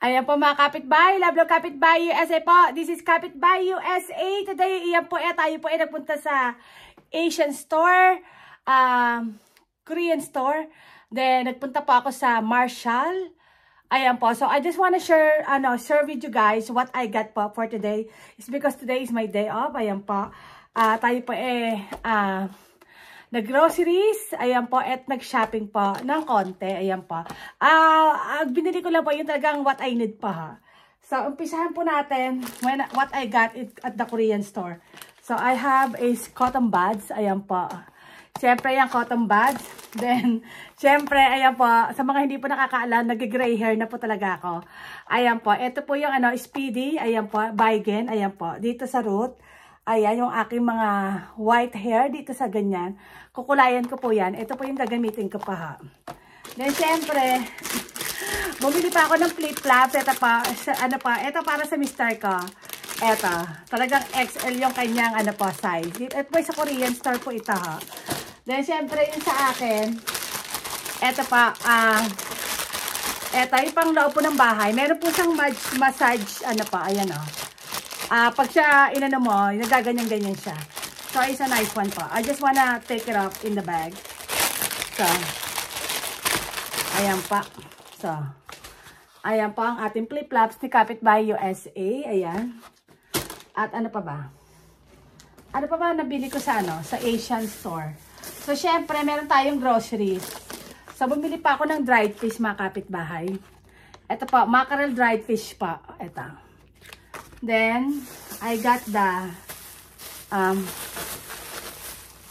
Ayan po mga kapitbahay, love kapitbahay USA po. This is Kapitbahay USA. Today, iyan po tayo po nagpunta sa Asian store, Korean store. Then, nagpunta po ako sa Marshall. Ayan po. So, I just wanna share with you guys what I got po for today. It's because today is my day off. Ayan po. Tayo po nag-groceries, ayan po, at nag-shopping po ng konti, ayan po. Binili ko lang po yung talagang what I need pa ha. So, umpisahan po natin what I got at the Korean store. So, I have a cotton buds, ayan po. Siyempre, yung cotton buds. Then, siyempre, ayan po, sa mga hindi po nakakaalam, nag-gray hair na po talaga ako. Ayan po, ito po yung Speedy, ayan po, Baigen, ayan po, dito sa root. Ayan, yung aking mga white hair dito sa ganyan. Kukulayan ko po yan. Ito po yung gagamitin ko pa ha. Then, syempre, bumili pa ako ng flip-flops. Ito pa, ito para sa mister ko. Ito, talagang XL yung kanyang size. Ito po sa Korean store po ito ha. Then, syempre, yung sa akin, ito pa, ito, yung pang loob po ng bahay. Meron po siyang massage, ayan o. Pag siya, nagaganyan-ganyan siya. So, it's a nice one po. I just wanna take it off in the bag. So, ayan pa. So, ayan pa ang ating flip-flops ni Kapitbahay USA. Ayan. At ano pa ba? Ano pa ba nabili ko sa sa Asian store? So, syempre, meron tayong groceries. So, bumili pa ako ng dried fish, mga kapitbahay. Ito po, mackerel dried fish pa. Ito. Then, I got the,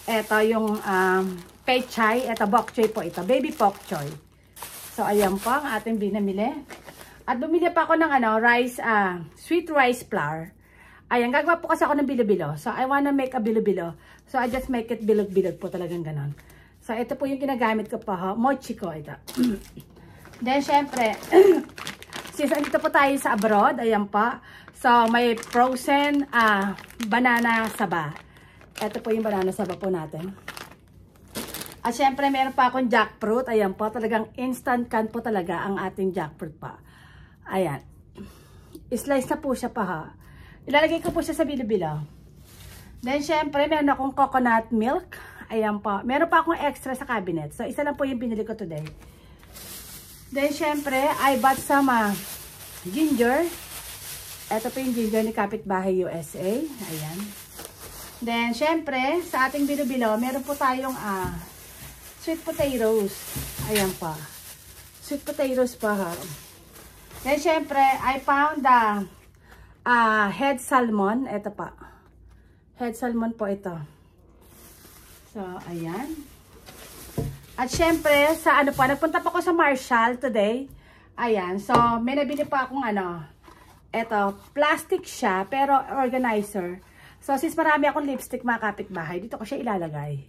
ito yung, pechay, ito, bok choy po ito, baby bok choy. So, ayan po ang ating binamili. At bumili pa ako ng, rice, sweet rice flour. Ayan, gagawa po kasi ako ng bilo-bilo. So, I wanna make a bilo-bilo. So, I just make it bilog-bilog po talagang ganon. So, ito po yung ginagamit ko pa, mochi ko, ito. Then, syempre, since andito po tayo sa abroad, ayan pa. So, may frozen banana saba. Ito po yung banana saba po natin. At syempre, meron pa akong jackfruit. Ayan po, talagang instant can po talaga ang ating jackfruit pa. Ayan. Slice na po siya pa ha. Ilalagay ko po siya sa bilo-bilo. Then, syempre, meron akong coconut milk. Ayan po. Meron pa akong extra sa cabinet. So, isa lang po yung binili ko today. Then, syempre, I bought some ginger. Ito po yung ginger ni Kapitbahay USA. Ayan. Then, syempre, sa ating bilo-bilo, meron po tayong sweet potatoes. Ayan pa. Sweet potatoes pa ha. Then, syempre, I found the head salmon. Ito pa. Head salmon po ito. So, ayan. At syempre, sa nagpunta pa ako sa Marshall today. Ayan. So, may nabili pa akong eto, plastic siya, pero organizer. So, since marami akong lipstick, mga kapitbahay, dito ko siya ilalagay.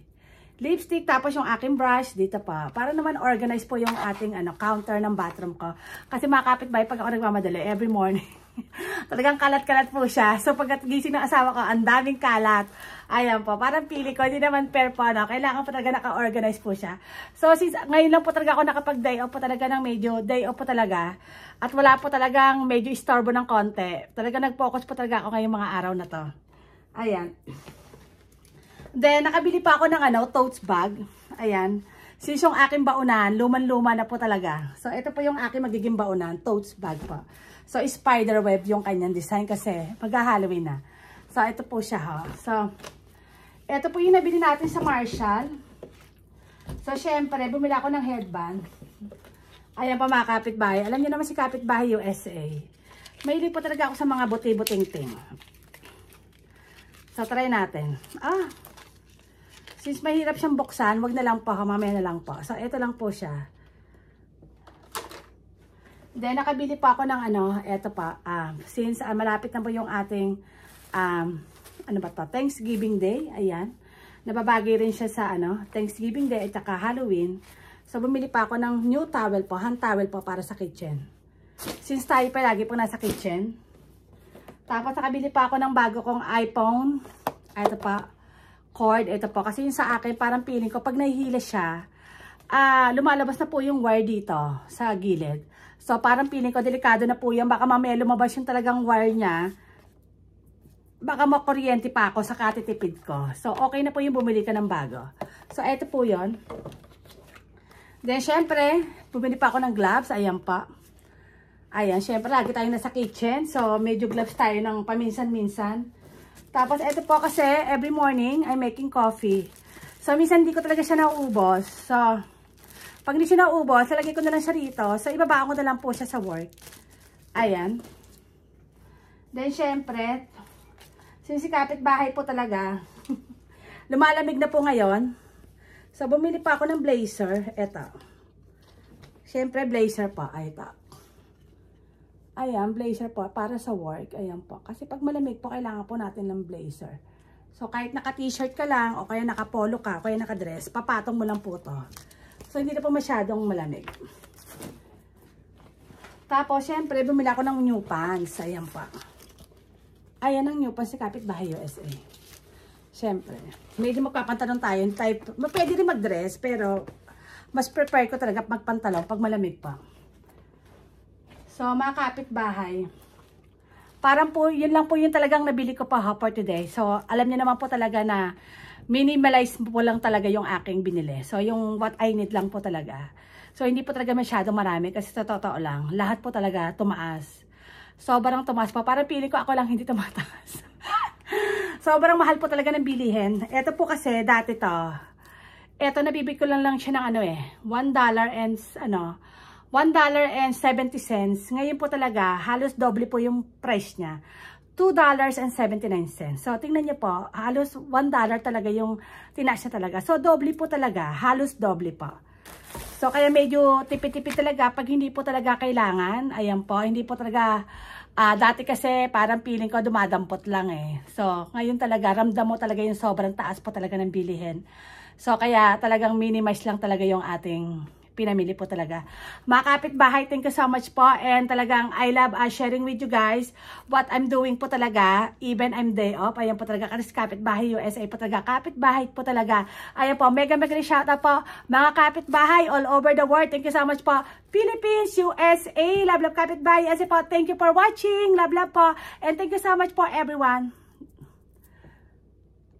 Lipstick, tapos yung aking brush, dito pa. Para naman organize po yung ating counter ng bathroom ko. Kasi mga kapitbahay, pag ako nagmamadali, every morning, talagang kalat-kalat po siya. So, pag gising ng asawa ko, ang daming kalat. Ayan po, parang pili ko, hindi naman fair po, kailangan po talaga naka-organize po siya. So, since ngayon lang po talaga ako nakapag-day off po talaga ng medyo, day off po talaga. At wala po talagang medyo istorbo ng konti. Talaga nag-focus po talaga ako ngayong mga araw na to. Ayan. Then, nakabili pa ako ng tote bag. Ayan. Since yung aking baunan, luman-luma na po talaga. So, ito po yung aking magiging baunan, tote bag po. So, spider web yung kanyang design kasi mag-Halloween na. So, ito po siya ha. So, ito po yung nabili natin sa Marshall. So, syempre, bumili ako ng headband. Ayan pa mga kapitbahay. Alam niyo naman si Kapitbahay USA. Mahilig po talaga ako sa mga buti-buting-ting. So, try natin. Since mahirap siyang buksan, wag na lang po. Mamaya na lang po. So, ito lang po siya. Then, nakabili pa ako ng eto pa. Since malapit na po yung ating, Thanksgiving Day. Ayan. Nababagay rin siya sa, Thanksgiving Day at saka Halloween. So, bumili pa ako ng new towel po, hand towel po para sa kitchen. Since tayo pa lagi po nasa kitchen. Tapos, nakabili pa ako ng bago kong iPhone. Ito pa, cord. Ito po. Kasi yung sa akin, parang feeling ko, pag nahihila siya, lumalabas na po yung wire dito sa gilid. So, parang feeling ko, delikado na po yan. Baka mamaya lumabas yung talagang wire niya. Baka makuryente pa ako sa katitipid ko. So, okay na po yung bumili ka ng bago. So, eto po yon. Then, syempre, bumili pa ako ng gloves. Ayan pa. Ayan, syempre, lagi tayo nasa kitchen. So, medyo gloves tayo ng paminsan-minsan. Tapos, eto po kasi, every morning, I'm making coffee. So, minsan hindi ko talaga siya nauubos. So, pag hindi siya nauubos, lalagay ko na lang siya rito. So, ibabaan ko na lang po siya sa work. Ayan. Then, syempre, since kapitbahay po talaga, lumalamig na po ngayon. So, bumili pa ako ng blazer. Eto. Syempre, blazer po. Ito. Ayan, blazer po. Para sa work. Ayan po. Kasi pag malamig po, kailangan po natin ng blazer. So, kahit naka-t-shirt ka lang, o kaya naka-polo ka, o kaya naka-dress, papatong mo lang po to. So, hindi na po masyadong malamig. Tapos, syempre, bumili ako ng new pants. Ayan pa. Ayan ang new pants sa Kapitbahay USA. Syempre. Medyo magpapantalon tayo. Type, pwede rin mag-dress, pero mas prefer ko talaga magpantalon pag malamig pa. So, mga kapitbahay, parang po, yun lang po yung talagang nabili ko pa for today. So, alam niyo naman po talaga na minimalize po lang talaga yung aking binili. So, yung what I need lang po talaga. So, hindi po talaga masyado marami kasi sa totoo lang, lahat po talaga tumaas. Sobrang tumaas po. Parang pili ko ako lang hindi tumataas. Sobrang mahal po talaga ng bilihin. Ito po kasi, dati to. Ito, nabibig ko lang siya ng $1.70. Ngayon po talaga, halos doble po yung price niya. $2.79. So, tingnan niyo po, halos $1 talaga yung tinaas niya talaga. So, doble po talaga, halos doble po. So, kaya medyo tipid-tipid talaga pag hindi po talaga kailangan. Ayan po, hindi po talaga, dati kasi parang feeling ko dumadampot lang eh. So, ngayon talaga, ramdam mo talaga yung sobrang taas po talaga ng bilihin. So, kaya talagang minimize lang talaga yung ating pinamili po talaga. Mga kapitbahay, thank you so much po. And talagang I love sharing with you guys what I'm doing po talaga. Even I'm day off. Ayan po talaga. Kasi Kapitbahay USA po talaga. Kapitbahay po talaga. Ayan po. Mega shoutout po. Mga kapitbahay all over the world. Thank you so much po. Philippines, USA. Love Kapitbahay USA po. Thank you for watching. Love po. And thank you so much po everyone.